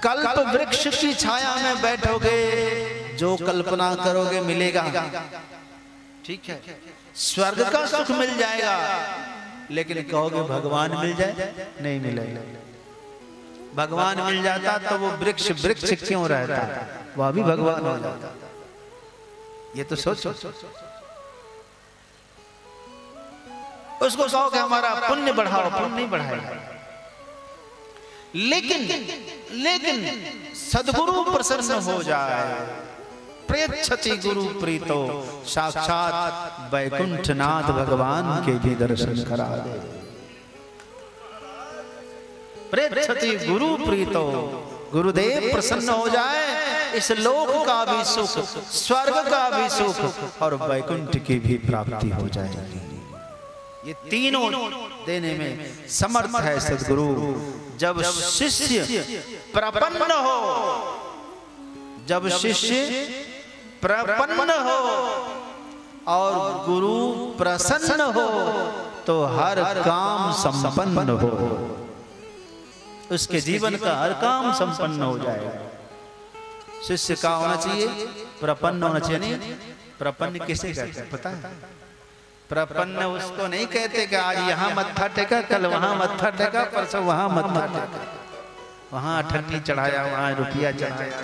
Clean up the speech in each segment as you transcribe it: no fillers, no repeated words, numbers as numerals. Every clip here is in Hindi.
कल्प वृक्ष की छाया में बैठोगे, जो कल्पना करोगे मिलेगा। ठीक है, स्वर्ग का सुख मिल जाएगा, लेकिन कहोगे भगवान मिल जाए, नहीं मिलेगा। भगवान मिल जाता तो वो वृक्ष वृक्ष क्यों रहता, वह भी भगवान हो जाता। ये तो सोचो। उसको कहो कि हमारा पुण्य बढ़ाओ, पुण्य नहीं बढ़ाएगा। लेकिन सद्गुरु प्रसन्न हो जाए, प्रेक्षति गुरु प्रीतो, साक्षात वैकुंठनाथ भगवान के भी दर्शन करा दे। प्रेक्षति गुरु प्रीतो, गुरुदेव प्रसन्न हो जाए, इस लोक का भी सुख, स्वर्ग का भी सुख और वैकुंठ की भी प्राप्ति हो जाएगी। ये तीनों देने में समर्थ है सद्गुरु। जब शिष्य प्रपन्न हो, जब शिष्य प्रपन्न हो और गुरु प्रसन्न हो, तो हर काम संपन्न हो। उसके जीवन का हर काम संपन्न हो जाएगा। शिष्य का होना चाहिए, प्रपन्न होना चाहिए। नहीं, प्रपन्न किसे कहते हैं पता है? प्रपन्न उसको नहीं कहते कि आज यहाँ मत्था टेका, कल वहां मत्था टेका, परसों वहां मत्था टेका, वहां अठन्नी चढ़ाया, वहां रुपया चढ़ाया,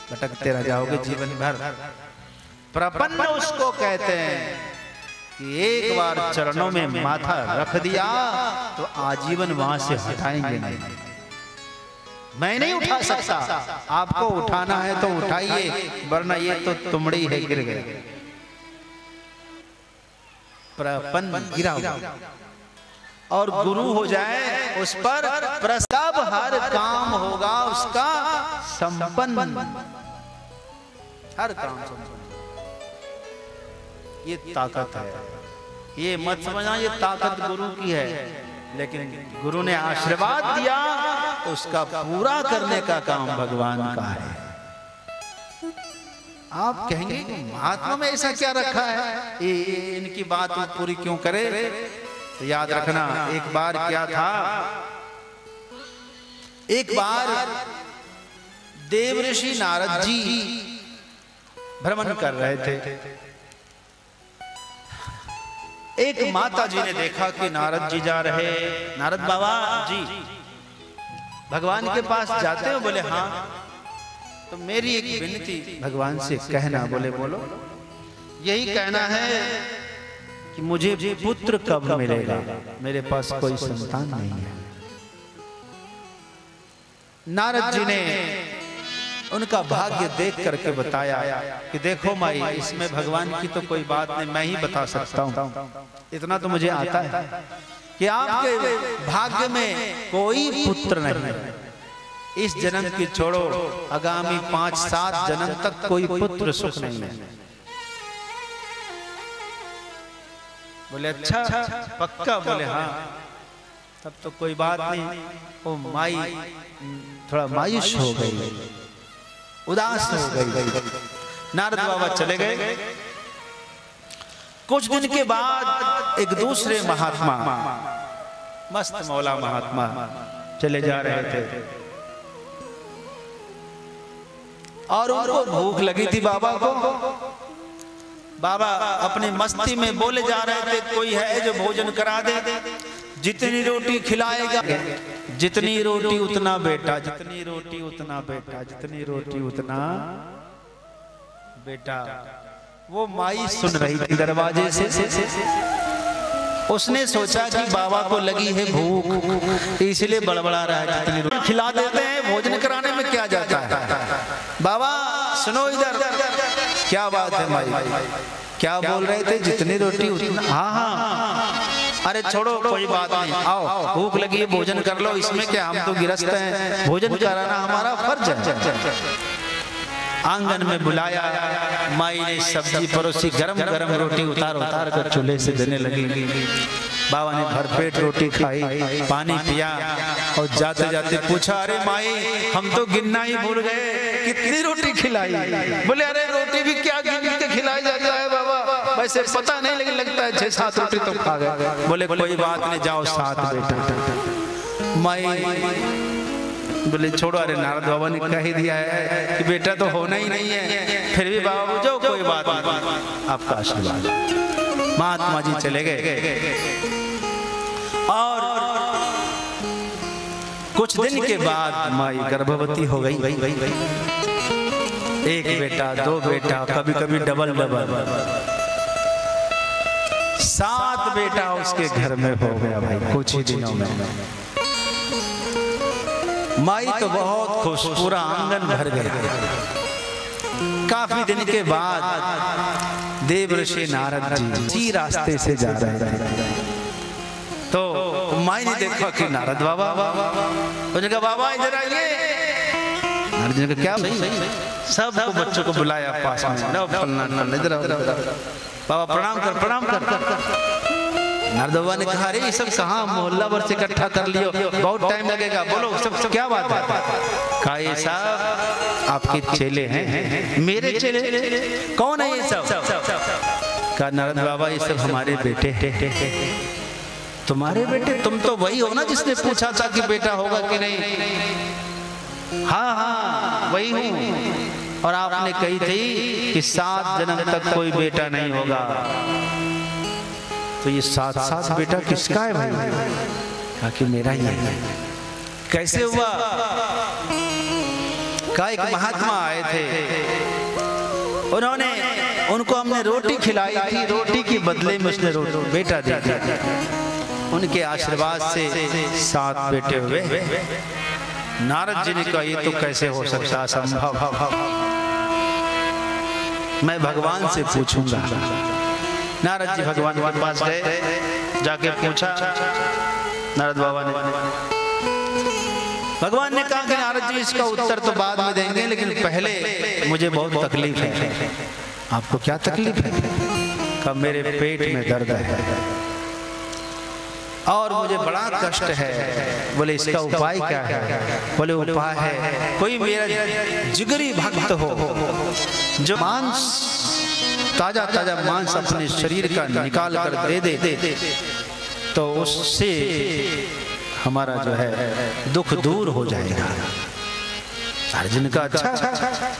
भटकते रह जाओगे जीवन भर। प्रपन्न उसको कहते हैं कि एक बार चरणों में माथा रख दिया तो आजीवन वहां से हटाएंगे नहीं। मैं नहीं उठा सकता, आपको उठाना है तो उठाइए, वरना ये तो तुमड़ी है, गिर गए। प्रपन्न गिरा हुआ और गुरु हो जाए, उस पर प्रस्ताव हर काम होगा उसका संपन्न, हर काम संपन्न। ये ताकत है, ये मत समझना ये ताकत गुरु की है, लेकिन गुरु ने आशीर्वाद दिया, उसका पूरा करने का काम भगवान का है। आप कहेंगे महात्मा में ऐसा क्या रखा है, इनकी बात पूरी क्यों करे? तो याद रखना, एक बार क्या था, एक बार देवऋषि नारद जी भ्रमण कर रहे थे। एक माता जी ने देखा कि नारद जी जा रहे, नारद बाबा जी भगवान के पास जाते हो? बोले हाँ। तो मेरी एक विनती भगवान से कहना। बोले बोलो। यही कहना है कि मुझे पुत्र कब मिलेगा, मेरे पास कोई संतान नहीं है। नारद जी ने उनका भाग्य देख करके बताया कि देखो माई, इसमें भगवान की तो कोई बात नहीं, मैं ही बता सकता हूँ। इतना तो मुझे आता है कि आपके भाग्य में कोई पुत्र नहीं, इस जन्म की छोड़ो, आगामी 5-7 जन्म तक कोई पुत्र सुख नहीं है। बोले अच्छा पक्का? बोले हाँ। तब तो कोई बात नहीं। वो माई थोड़ा मायूस हो गई, उदास हो गई। नारद बाबा चले गए। कुछ दिन के बाद एक दूसरे महात्मा, मस्त मौला महात्मा चले जा रहे थे और उनको भूख लगी थी बाबा को। बाबा अपनी मस्ती में बोले जा रहे थे, कोई है जो भोजन करा दे, जितनी रोटी खिलाएगा, जितनी रोटी उतना बेटा, जितनी रोटी उतना बेटा, जितनी रोटी उतना बेटा। वो माई सुन रही थी दरवाजे से। उसने सोचा कि बाबा को लगी है भूख, इसलिए बड़बड़ा रहा है, जितनी रोटी खिला देते हैं, भोजन कराने में क्या जाता है। बाबा सुनो इधर, क्या बात है माई, क्या बोल रहे थे? जितनी रोटी उतना। हाँ हाँ, अरे छोड़ो कोई बात नहीं, आओ भूख लगी है भोजन कर लो, इसमें क्या, हम तो गिरस्त हैं, भोजन कराना हमारा फर्ज है। आंगन में बुलाया, माई ने सब्जी परोसी, गरम गरम रोटी उतार उतार कर चूल्हे से देने लगी। बाबा ने भरपेट रोटी खाई, पानी पिया और जाते जाते पूछा, अरे माई हम तो गिनना ही भूल गए, कितनी रोटी खिलाई? बोले अरे रोटी भी क्या गिन के खिलाई जाता है बाबा, वैसे पता नहीं लेकिन लगता है 6-7 रोटी तो खा गए। बोले कोई बात नहीं, जाओ 7 बेटा। माई बोले छोड़ो, अरे नारद बाबा ने कह ही दिया है कि बेटा तो होना ही नहीं है, फिर भी बाबा पूछो कोई बात नहीं, आपका आशीर्वाद। महात्मा जी चले गए और कुछ दिन के बाद माई गर्भवती हो गई। एक बेटा, दो बेटा, कभी कभी डबल डबल 7 बेटा उसके घर में हो गया भाई कुछ ही दिनों में। माई तो बहुत खुश, पूरा आंगन भर गया। काफी दिन के बाद देवर्षि नारद जी रास्ते से जा रहे थे, तो माई ने देखा कि नारद बाबा, उन्होंने कहा बाबा इधर आइए। नारद जी ने कहा क्या भाई? सब बच्चों को बुलाया पास में, इधर बाबा प्रणाम कर, प्रणाम कर। नारद बाबा ने कहा अरे ये सब कहाँ मोहल्ला भर से इकट्ठा कर लियो, बहुत टाइम लगेगा, बोलो सब क्या बात है? कहा ये सब आपके चेले हैं। मेरे चेले? कौन है ये सब? कहा नारद बाबा ये सब हमारे बेटे हैं। तुम्हारे बेटे? तुम तो वही हो ना जिसने पूछा था कि बेटा होगा कि नहीं? हाँ हाँ वही हूँ, और आपने कही थी कि 7 जन्म तक कोई बेटा नहीं होगा। तो ये 7 बेटा किसका है भाई? कहा कि मेरा ही है। कैसे हुआ? कहा एक महात्मा आए थे, उनको हमने रोटी खिलाई थी, रोटी के बदले में उसने बेटा दे दिया। उनके आशीर्वाद से 7 बेटे हुए। नारद जी ने कहा ये तो कैसे हो सकता, असंभव, मैं भगवान से पूछूंगा। नारद जी भगवान के पास गए, जाके पूछा नारद बाबा ने। भगवान ने कहा कि नारद जी इसका उत्तर तो बाद में देंगे, लेकिन पहले मुझे बहुत तकलीफ है। आपको क्या तकलीफ है? कहा मेरे पेट में दर्द है और मुझे बड़ा कष्ट है। बोले इसका उपाय क्या है? बोले उपाय है कोई मेरा जिगरी भक्त हो जो मांस, ताजा ताजा मांस अपने शरीर का निकाल कर दे दे, तो उससे हमारा जो है दुख दूर हो जाएगा। अर्जुन का अच्छा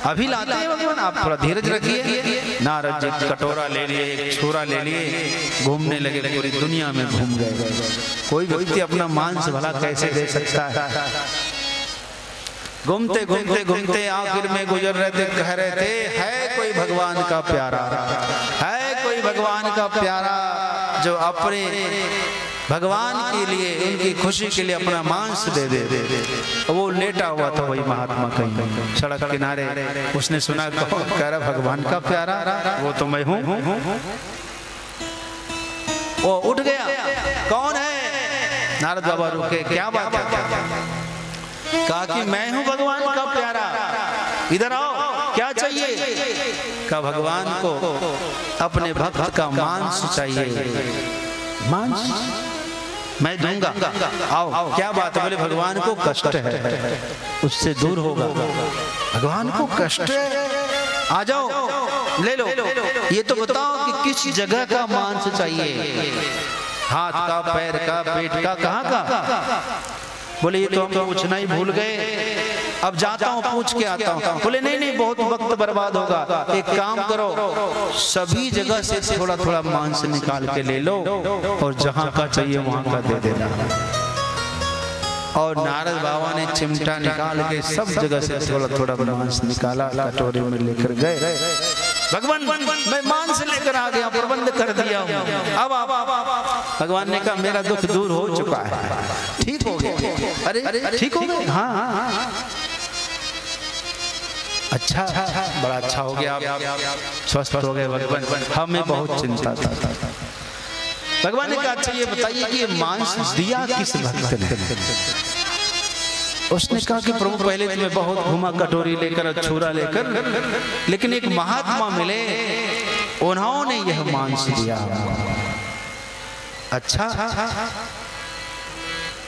अभी लाते हैं भगवान, आप थोड़ा धीरज रखिए। नारद जी कटोरा ले लिए, एक छोरा ले लिए, घूमने लगे, पूरी दुनिया में घूम गए। कोई व्यक्ति अपना मांस भला कैसे दे सकता है? घूमते घूमते घूमते आखिर में गुजर रहे थे, कह रहे थे है कोई भगवान का प्यारा, है कोई भगवान का प्यारा जो अपने भगवान के लिए, उनकी खुशी के लिए अपना मांस दे दे। वो लेटा हुआ था वही महात्मा कहीं सड़क किनारे। उसने सुना, कह रहा भगवान का प्यारा, वो तो मैं हूँ। वो उठ गया, कौन है? नारद बाबा रुके, क्या बात है? कहा कि मैं हूँ भगवान का प्यारा, इधर आओ, क्या चाहिए? कहा भगवान को अपने भक्त का मांस चाहिए। मांस मैं दूंगा, आओ। क्या बात है? बोले भगवान को कष्ट है, उससे दूर होगा। भगवान को कष्ट है, आ जाओ ले लो। ये तो बताओ कि किस जगह का मांस चाहिए? हाथ का, पैर का, पेट का, कहाँ का? बोले ये तो हम पूछना ही भूल गए, अब जाता हूँ पूछ के आता हूँ। बोले नहीं नहीं, बहुत वक्त बर्बाद होगा, एक काम करो सभी जगह से थोड़ा थोड़ा मांस निकाल के ले लो और जहाँ का चाहिए वहाँ का दे देना। और नारद बाबा ने चिमटा निकाल के सब जगह से थोड़ा थोड़ा मांस निकाला, कटोरे में लेकर गए। भगवान मैं मांस लेकर आ गया, प्रबंध कर दिया हूँ, अब भगवान ने कहा मेरा दुख दूर हो चुका है, ठीक हो गया। अरे ठीक हो गया? हाँ हाँ हाँ, अच्छा, बड़ा अच्छा हो गया, आप स्वस्थ हो गए। भगवान हमें बहुत चिंता था। भगवान ने कहा अच्छा ये बताइए कि ये मांस दिया किस भक्त ने? उसने कहा कि प्रभु पहले तो मैं बहुत घुमा, कटोरी लेकर, छुरा लेकर, लेकिन एक महात्मा मिले, उन्होंने यह मांस दिया। अच्छा,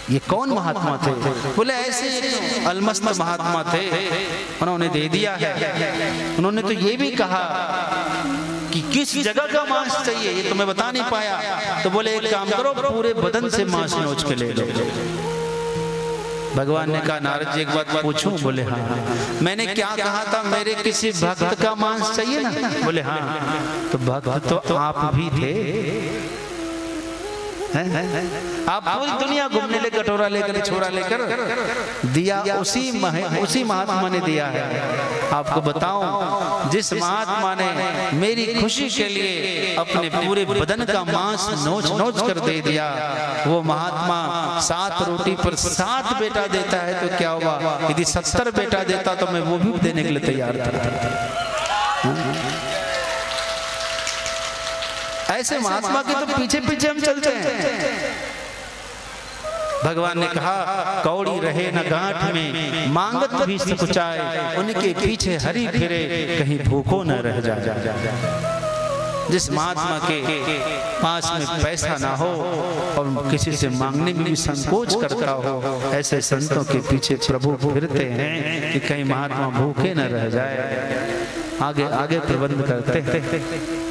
ये कौन महात्मा थे? बोले ऐसे अलमस्त महात्मा थे, उन्होंने दे दिया है। उन्होंने तो ये भी कहा कि किस जगह का मांस चाहिए, ये तो मैं बता नहीं पाया। तो बोले एक काम करो, पूरे बदन से मांस नोच के ले लो। भगवान ने कहा नारद जी एक बात पूछूं? बोले हाँ। मैंने क्या कहा था? मेरे किसी भक्त का मांस चाहिए ना? बोले हाँ। तो भक्त तो आप भी थे, आप पूरी दुनिया घूमने ले, कटोरा लेकर, छोरा लेकर दिया उसी महात्मा ने दिया है। आपको बताऊं, जिस महात्मा ने मेरी खुशी के लिए अपने पूरे बदन का मांस नोच नोच कर दे दिया, वो महात्मा 7 रोटी पर 7 बेटा देता है तो क्या हुआ? यदि 70 बेटा देता तो मैं वो भी देने के लिए तैयार था। ऐसे महात्मा के तो पीछे पीछे हम चलते हैं। भगवान ने कहा कौड़ी रहे न गांठ में, मांगत भी सकुचाए, उनके पीछे हरी फिरे, कहीं भूखों न रह जाए। जिस महात्मा के पास में पैसा ना हो और किसी से मांगने में भी संकोच करता हो, ऐसे संतों के पीछे प्रभु फिरते हैं कि कहीं महात्मा भूखे न रह जाए। आगे आगे प्रबंध करते हैं।